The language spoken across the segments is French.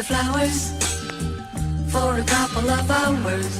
the flowers for a couple of hours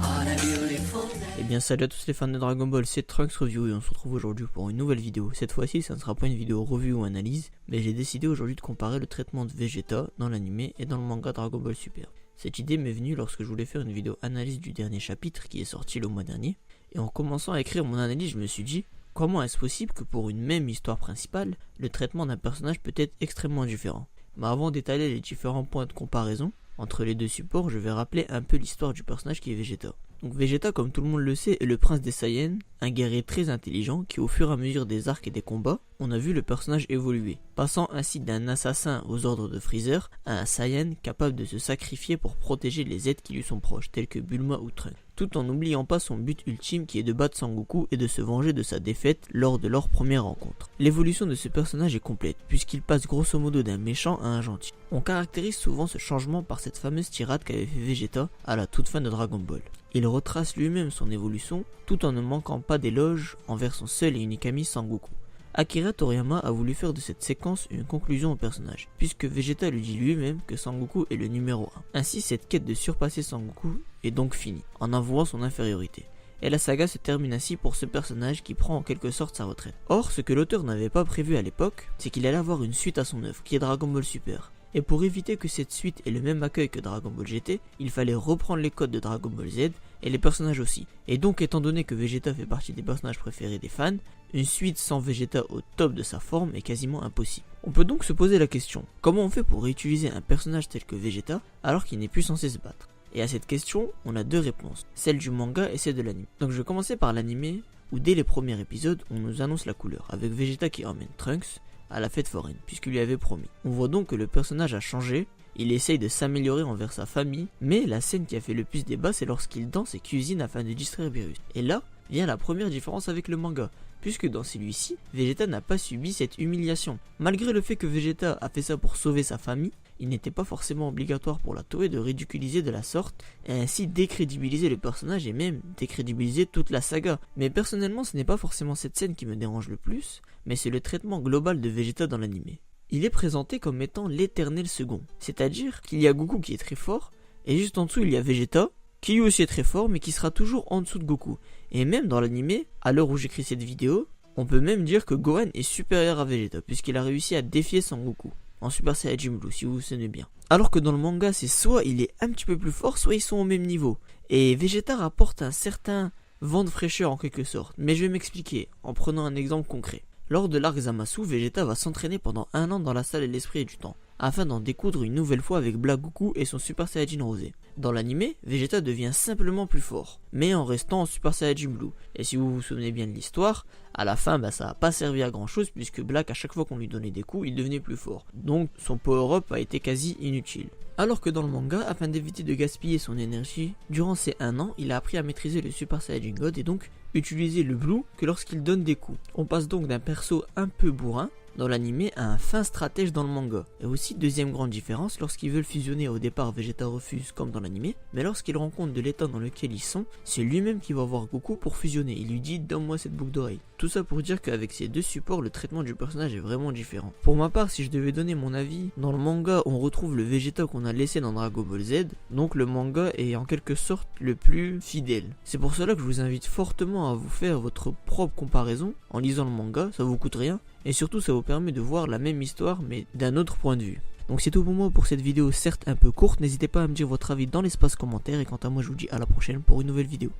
on a beautiful day. Eh bien salut à tous les fans de Dragon Ball, c'est Trunks Review et on se retrouve aujourd'hui pour une nouvelle vidéo. Cette fois-ci ça ne sera pas une vidéo revue ou analyse, mais j'ai décidé aujourd'hui de comparer le traitement de Vegeta dans l'anime et dans le manga Dragon Ball Super. Cette idée m'est venue lorsque je voulais faire une vidéo analyse du dernier chapitre qui est sorti le mois dernier, et en commençant à écrire mon analyse je me suis dit, comment est-ce possible que pour une même histoire principale, le traitement d'un personnage peut être extrêmement différent. Mais avant d'étaler les différents points de comparaison entre les deux supports, je vais rappeler un peu l'histoire du personnage qui est Vegeta. Donc Vegeta, comme tout le monde le sait, est le prince des Saiyans, un guerrier très intelligent qui au fur et à mesure des arcs et des combats, on a vu le personnage évoluer, passant ainsi d'un assassin aux ordres de Freezer à un Saiyan capable de se sacrifier pour protéger les êtres qui lui sont proches, tels que Bulma ou Trunks, tout en n'oubliant pas son but ultime qui est de battre Sangoku et de se venger de sa défaite lors de leur première rencontre. L'évolution de ce personnage est complète, puisqu'il passe grosso modo d'un méchant à un gentil. On caractérise souvent ce changement par cette fameuse tirade qu'avait fait Vegeta à la toute fin de Dragon Ball. Il retrace lui-même son évolution, tout en ne manquant pas d'éloges envers son seul et unique ami Sangoku. Akira Toriyama a voulu faire de cette séquence une conclusion au personnage, puisque Vegeta lui dit lui-même que Sangoku est le numéro 1. Ainsi, cette quête de surpasser Sangoku est donc finie, en avouant son infériorité. Et la saga se termine ainsi pour ce personnage qui prend en quelque sorte sa retraite. Or, ce que l'auteur n'avait pas prévu à l'époque, c'est qu'il allait avoir une suite à son œuvre, qui est Dragon Ball Super. Et pour éviter que cette suite ait le même accueil que Dragon Ball GT, il fallait reprendre les codes de Dragon Ball Z et les personnages aussi. Et donc étant donné que Vegeta fait partie des personnages préférés des fans, une suite sans Vegeta au top de sa forme est quasiment impossible. On peut donc se poser la question, comment on fait pour réutiliser un personnage tel que Vegeta alors qu'il n'est plus censé se battre? Et à cette question, on a deux réponses, celle du manga et celle de l'anime. Donc je vais commencer par l'anime, où dès les premiers épisodes, on nous annonce la couleur, avec Vegeta qui emmène Trunks à la fête foraine, puisqu'il lui avait promis. On voit donc que le personnage a changé, il essaye de s'améliorer envers sa famille, mais la scène qui a fait le plus débat c'est lorsqu'il danse et cuisine afin de distraire Beerus. Et là vient la première différence avec le manga, puisque dans celui-ci, Vegeta n'a pas subi cette humiliation. Malgré le fait que Vegeta a fait ça pour sauver sa famille, il n'était pas forcément obligatoire pour la Toei de ridiculiser de la sorte et ainsi décrédibiliser le personnage et même décrédibiliser toute la saga. Mais personnellement ce n'est pas forcément cette scène qui me dérange le plus, mais c'est le traitement global de Vegeta dans l'anime. Il est présenté comme étant l'éternel second, c'est-à-dire qu'il y a Goku qui est très fort et juste en dessous il y a Vegeta qui lui aussi est très fort mais qui sera toujours en dessous de Goku. Et même dans l'anime, à l'heure où j'écris cette vidéo, on peut même dire que Gohan est supérieur à Vegeta puisqu'il a réussi à défier Sangoku en Super Saiyajin Blue si vous vous souvenez bien. Alors que dans le manga c'est soit il est un petit peu plus fort, soit ils sont au même niveau. Et Vegeta rapporte un certain vent de fraîcheur en quelque sorte, mais je vais m'expliquer en prenant un exemple concret. Lors de l'arc Zamasu, Vegeta va s'entraîner pendant 1 an dans la salle de l'esprit et du temps, afin d'en découdre une nouvelle fois avec Black Goku et son Super Saiyajin rosé. Dans l'anime, Vegeta devient simplement plus fort, mais en restant en Super Saiyajin Blue. Et si vous vous souvenez bien de l'histoire, à la fin ça n'a pas servi à grand chose puisque Black à chaque fois qu'on lui donnait des coups, il devenait plus fort. Donc son power-up a été quasi inutile. Alors que dans le manga, afin d'éviter de gaspiller son énergie, durant ces 1 an, il a appris à maîtriser le Super Saiyajin God et donc utiliser le Blue que lorsqu'il donne des coups. On passe donc d'un perso un peu bourrin dans l'anime à un fin stratège dans le manga. Et aussi deuxième grande différence, lorsqu'ils veulent fusionner au départ Vegeta refuse comme dans l'anime, mais lorsqu'il rend compte de l'état dans lequel ils sont, c'est lui-même qui va voir Goku pour fusionner, il lui dit donne-moi cette boucle d'oreille. Tout ça pour dire qu'avec ces deux supports, le traitement du personnage est vraiment différent. Pour ma part, si je devais donner mon avis, dans le manga on retrouve le Vegeta qu'on a laissé dans Dragon Ball Z, donc le manga est en quelque sorte le plus fidèle. C'est pour cela que je vous invite fortement à vous faire votre propre comparaison en lisant le manga, ça vous coûte rien. Et surtout ça vous permet de voir la même histoire mais d'un autre point de vue. Donc c'est tout pour moi pour cette vidéo certes un peu courte, n'hésitez pas à me dire votre avis dans l'espace commentaire et quant à moi je vous dis à la prochaine pour une nouvelle vidéo.